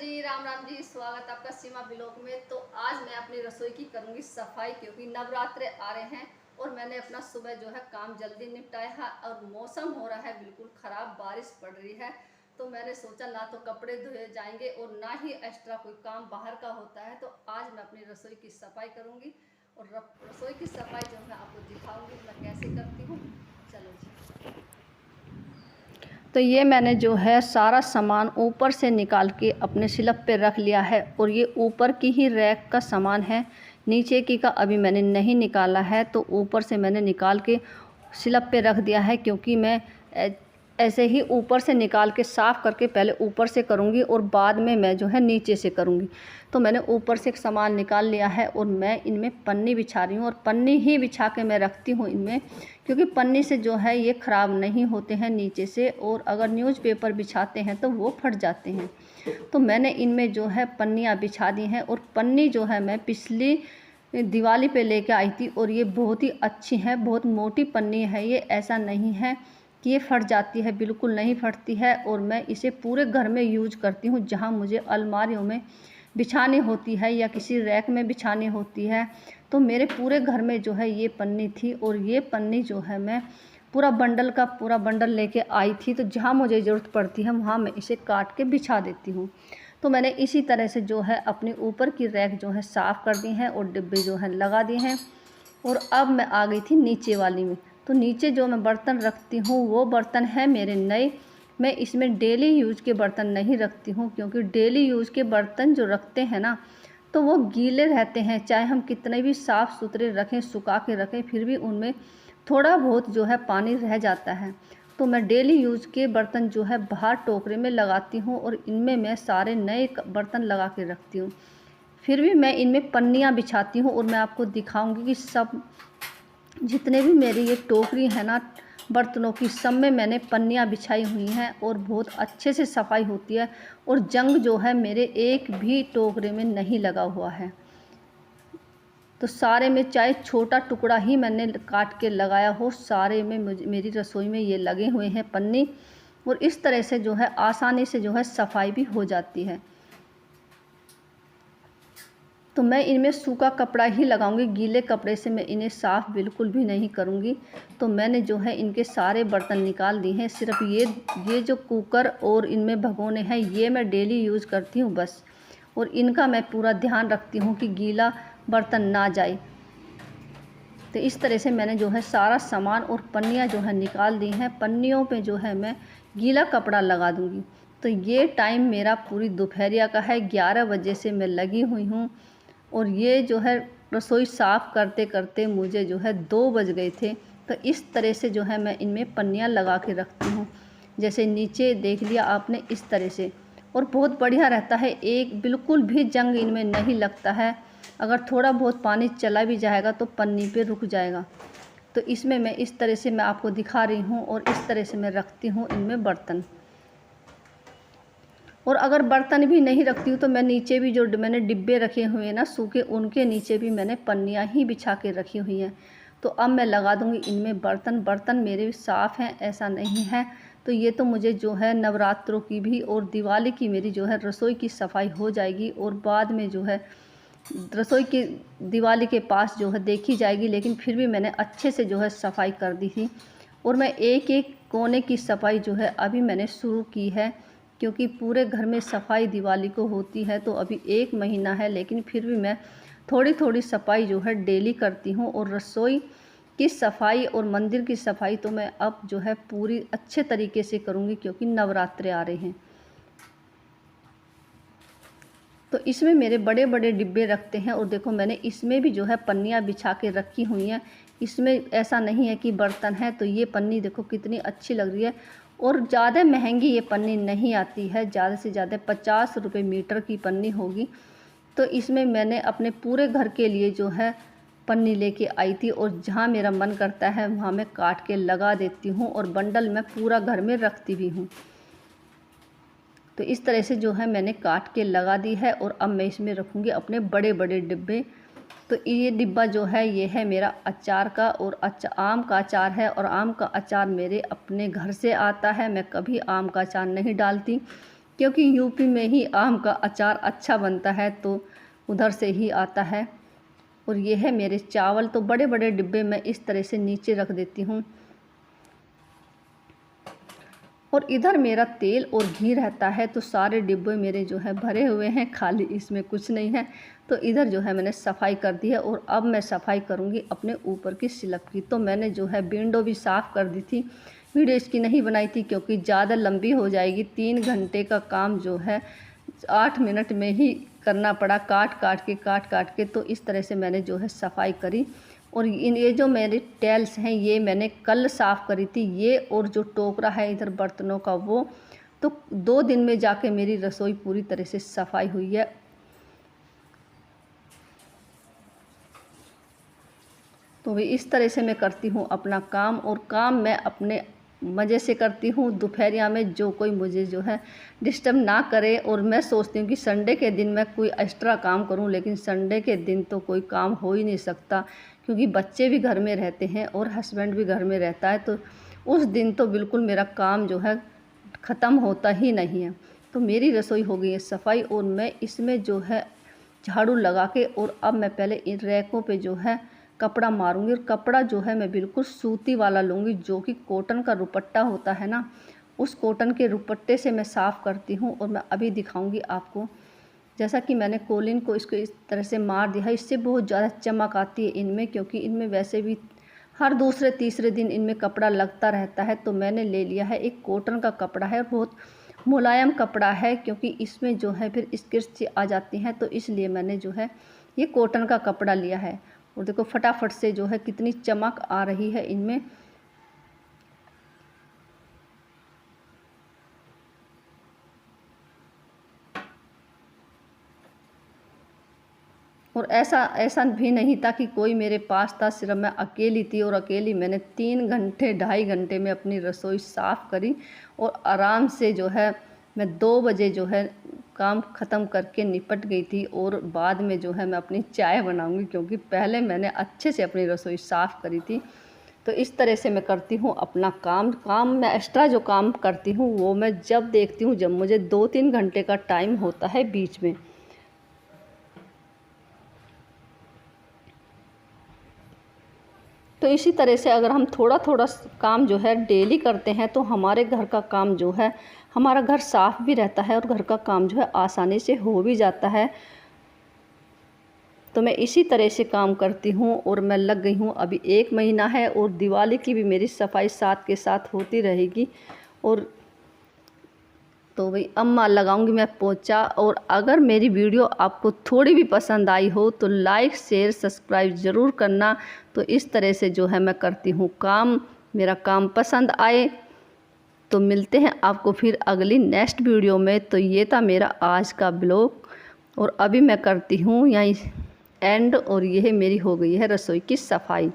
जी, राम राम जी। स्वागत आपका सीमा ब्लॉग में। तो आज मैं अपनी रसोई की करूंगी सफाई, क्योंकि नवरात्रे आ रहे हैं और मैंने अपना सुबह जो है काम जल्दी निपटाया है और मौसम हो रहा है बिल्कुल ख़राब, बारिश पड़ रही है। तो मैंने सोचा ना तो कपड़े धोए जाएंगे और ना ही एक्स्ट्रा कोई काम बाहर का होता है। तो आज मैं अपनी रसोई की सफाई करूँगी और रसोई की सफाई जो है आपको दिखाऊँगी मैं कैसे करती हूँ। चलो जी। तो ये मैंने जो है सारा सामान ऊपर से निकाल के अपने स्लैब पे रख लिया है और ये ऊपर की ही रैक का सामान है, नीचे की का अभी मैंने नहीं निकाला है। तो ऊपर से मैंने निकाल के स्लैब पे रख दिया है, क्योंकि मैं ऐसे ही ऊपर से निकाल के साफ़ करके पहले ऊपर से करूँगी और बाद में मैं जो है नीचे से करूँगी। तो मैंने ऊपर से सामान निकाल लिया है और मैं इनमें पन्नी बिछा रही हूँ और पन्नी ही बिछा के मैं रखती हूँ इनमें, क्योंकि पन्नी से जो है ये ख़राब नहीं होते हैं नीचे से, और अगर न्यूज़पेपर बिछाते हैं तो वो फट जाते हैं। तो मैंने इनमें जो है पन्नियाँ बिछा दी हैं और पन्नी जो है मैं पिछली दिवाली पे लेके आई थी और ये बहुत ही अच्छी है, बहुत मोटी पन्नी है ये। ऐसा नहीं है कि ये फट जाती है, बिल्कुल नहीं फटती है। और मैं इसे पूरे घर में यूज करती हूँ, जहाँ मुझे अलमारियों में बिछानी होती है या किसी रैक में बिछानी होती है। तो मेरे पूरे घर में जो है ये पन्नी थी और ये पन्नी जो है मैं पूरा बंडल का पूरा बंडल लेके आई थी। तो जहाँ मुझे ज़रूरत पड़ती है वहाँ मैं इसे काट के बिछा देती हूँ। तो मैंने इसी तरह से जो है अपनी ऊपर की रैक जो है साफ़ कर दी हैं और डिब्बे जो है लगा दिए हैं। और अब मैं आ गई थी नीचे वाली में। तो नीचे जो मैं बर्तन रखती हूँ वो बर्तन है मेरे नए। मैं इसमें डेली यूज़ के बर्तन नहीं रखती हूँ, क्योंकि डेली यूज़ के बर्तन जो रखते हैं ना तो वो गीले रहते हैं, चाहे हम कितने भी साफ़ सुथरे रखें, सुखा के रखें, फिर भी उनमें थोड़ा बहुत जो है पानी रह जाता है। तो मैं डेली यूज़ के बर्तन जो है बाहर टोकरे में लगाती हूँ और इनमें मैं सारे नए बर्तन लगा के रखती हूँ। फिर भी मैं इनमें पन्नियाँ बिछाती हूँ और मैं आपको दिखाऊंगी कि सब जितने भी मेरी ये टोकरी है ना बर्तनों की, सब में मैंने पन्नियाँ बिछाई हुई हैं और बहुत अच्छे से सफाई होती है। और जंग जो है मेरे एक भी टोकरे में नहीं लगा हुआ है। तो सारे में चाहे छोटा टुकड़ा ही मैंने काट के लगाया हो, सारे में मेरी रसोई में ये लगे हुए हैं पन्नी। और इस तरह से जो है आसानी से जो है सफाई भी हो जाती है। तो मैं इनमें सूखा कपड़ा ही लगाऊंगी, गीले कपड़े से मैं इन्हें साफ़ बिल्कुल भी नहीं करूंगी। तो मैंने जो है इनके सारे बर्तन निकाल दिए हैं, सिर्फ ये जो कुकर और इनमें भगोने हैं ये मैं डेली यूज़ करती हूँ बस। और इनका मैं पूरा ध्यान रखती हूँ कि गीला बर्तन ना जाए। तो इस तरह से मैंने जो है सारा सामान और पन्नियाँ जो है निकाल दी हैं। पन्नियों पे जो है मैं गीला कपड़ा लगा दूँगी। तो ये टाइम मेरा पूरी दोपहरिया का है, 11 बजे से मैं लगी हुई हूँ। और ये जो है रसोई साफ़ करते करते मुझे जो है 2 बज गए थे। तो इस तरह से जो है मैं इनमें पन्नियाँ लगा के रखती हूँ। जैसे नीचे देख लिया आपने, इस तरह से। और बहुत बढ़िया रहता है, एक बिल्कुल भी जंग इनमें नहीं लगता है। अगर थोड़ा बहुत पानी चला भी जाएगा तो पन्नी पे रुक जाएगा। तो इसमें मैं इस तरह से मैं आपको दिखा रही हूँ और इस तरह से मैं रखती हूँ इनमें बर्तन। और अगर बर्तन भी नहीं रखती हूँ तो मैं नीचे भी जो मैंने डिब्बे रखे हुए हैं ना सूखे, उनके नीचे भी मैंने पन्नियाँ ही बिछा के रखी हुई हैं। तो अब मैं लगा दूँगी इनमें बर्तन। बर्तन मेरे साफ़ हैं, ऐसा नहीं है। तो ये तो मुझे जो है नवरात्रों की भी और दिवाली की मेरी जो है रसोई की सफाई हो जाएगी। और बाद में जो है रसोई की दिवाली के पास जो है देखी जाएगी, लेकिन फिर भी मैंने अच्छे से जो है सफाई कर दी थी। और मैं एक एक कोने की सफाई जो है अभी मैंने शुरू की है, क्योंकि पूरे घर में सफाई दिवाली को होती है। तो अभी 1 महीना है, लेकिन फिर भी मैं थोड़ी थोड़ी सफाई जो है डेली करती हूँ। और रसोई की सफाई और मंदिर की सफाई तो मैं अब जो है पूरी अच्छे तरीके से करूँगी, क्योंकि नवरात्रे आ रहे हैं। तो इसमें मेरे बड़े बड़े डिब्बे रखते हैं और देखो मैंने इसमें भी जो है पन्नियाँ बिछा के रखी हुई हैं। इसमें ऐसा नहीं है कि बर्तन है। तो ये पन्नी देखो कितनी अच्छी लग रही है। और ज़्यादा महंगी ये पन्नी नहीं आती है, ज़्यादा से ज़्यादा 50 रुपये मीटर की पन्नी होगी। तो इसमें मैंने अपने पूरे घर के लिए जो है पन्नी लेके आई थी और जहाँ मेरा मन करता है वहाँ मैं काट के लगा देती हूँ और बंडल मैं पूरा घर में रखती भी हूँ। तो इस तरह से जो है मैंने काट के लगा दी है और अब मैं इसमें रखूँगी अपने बड़े बड़े डिब्बे। तो ये डिब्बा जो है ये है मेरा अचार का, और आम का अचार है। और आम का अचार मेरे अपने घर से आता है, मैं कभी आम का अचार नहीं डालती, क्योंकि यूपी में ही आम का अचार अच्छा बनता है तो उधर से ही आता है। और ये है मेरे चावल, तो बड़े बड़े डिब्बे में इस तरह से नीचे रख देती हूँ। और इधर मेरा तेल और घी रहता है, तो सारे डिब्बे मेरे जो है भरे हुए हैं, खाली इसमें कुछ नहीं है। तो इधर जो है मैंने सफाई कर दी है और अब मैं सफाई करूँगी अपने ऊपर की स्लैब की। तो मैंने जो है विंडो भी साफ़ कर दी थी, वीडियो इसकी नहीं बनाई थी क्योंकि ज़्यादा लंबी हो जाएगी। 3 घंटे का काम जो है 8 मिनट में ही करना पड़ा, काट काट के। तो इस तरह से मैंने जो है सफाई करी। और ये जो मेरे टाइल्स हैं ये मैंने कल साफ़ करी थी, ये और जो टोकरा है इधर बर्तनों का वो तो 2 दिन में जाके मेरी रसोई पूरी तरह से सफाई हुई है। तो भी इस तरह से मैं करती हूँ अपना काम, और काम मैं अपने मज़े से करती हूँ दोपहरिया में, जो कोई मुझे जो है डिस्टर्ब ना करे। और मैं सोचती हूँ कि संडे के दिन मैं कोई एक्स्ट्रा काम करूँ, लेकिन संडे के दिन तो कोई काम हो ही नहीं सकता क्योंकि बच्चे भी घर में रहते हैं और हस्बैंड भी घर में रहता है। तो उस दिन तो बिल्कुल मेरा काम जो है ख़त्म होता ही नहीं है। तो मेरी रसोई हो गई है सफाई, और मैं इसमें जो है झाड़ू लगा के, और अब मैं पहले इन रैकों पे जो है कपड़ा मारूंगी। और कपड़ा जो है मैं बिल्कुल सूती वाला लूँगी, जो कि कॉटन का दुपट्टा होता है ना, उस कॉटन के दुपट्टे से मैं साफ़ करती हूँ। और मैं अभी दिखाऊंगी आपको, जैसा कि मैंने कोलिन को इसको इस तरह से मार दिया है, इससे बहुत ज़्यादा चमक आती है इनमें, क्योंकि इनमें वैसे भी हर दूसरे तीसरे दिन इनमें कपड़ा लगता रहता है। तो मैंने ले लिया है एक कॉटन का कपड़ा है, बहुत मुलायम कपड़ा है, क्योंकि इसमें जो है फिर स्किर्च आ जाती हैं, तो इसलिए मैंने जो है ये कॉटन का कपड़ा लिया है। और देखो फटाफट से जो है कितनी चमक आ रही है इनमें। और ऐसा भी नहीं था कि कोई मेरे पास था, सिर्फ मैं अकेली थी, और अकेली मैंने 3 घंटे 2.5 घंटे में अपनी रसोई साफ़ करी। और आराम से जो है मैं 2 बजे जो है काम ख़त्म करके निपट गई थी। और बाद में जो है मैं अपनी चाय बनाऊंगी, क्योंकि पहले मैंने अच्छे से अपनी रसोई साफ़ करी थी। तो इस तरह से मैं करती हूँ अपना काम मैं एक्स्ट्रा जो काम करती हूँ वो मैं जब देखती हूँ, जब मुझे 2-3 घंटे का टाइम होता है बीच में। तो इसी तरह से अगर हम थोड़ा थोड़ा काम जो है डेली करते हैं, तो हमारे घर का काम जो है, हमारा घर साफ़ भी रहता है और घर का काम जो है आसानी से हो भी जाता है। तो मैं इसी तरह से काम करती हूँ, और मैं लग गई हूँ। अभी 1 महीना है और दिवाली की भी मेरी सफाई साथ के साथ होती रहेगी। और तो भाई अम्मा लगाऊंगी मैं पोंछा। और अगर मेरी वीडियो आपको थोड़ी भी पसंद आई हो तो लाइक शेयर सब्सक्राइब ज़रूर करना। तो इस तरह से जो है मैं करती हूँ काम, मेरा काम पसंद आए तो मिलते हैं आपको फिर अगली नेक्स्ट वीडियो में। तो ये था मेरा आज का ब्लॉग, और अभी मैं करती हूँ यहीं एंड। और यह मेरी हो गई है रसोई की सफाई।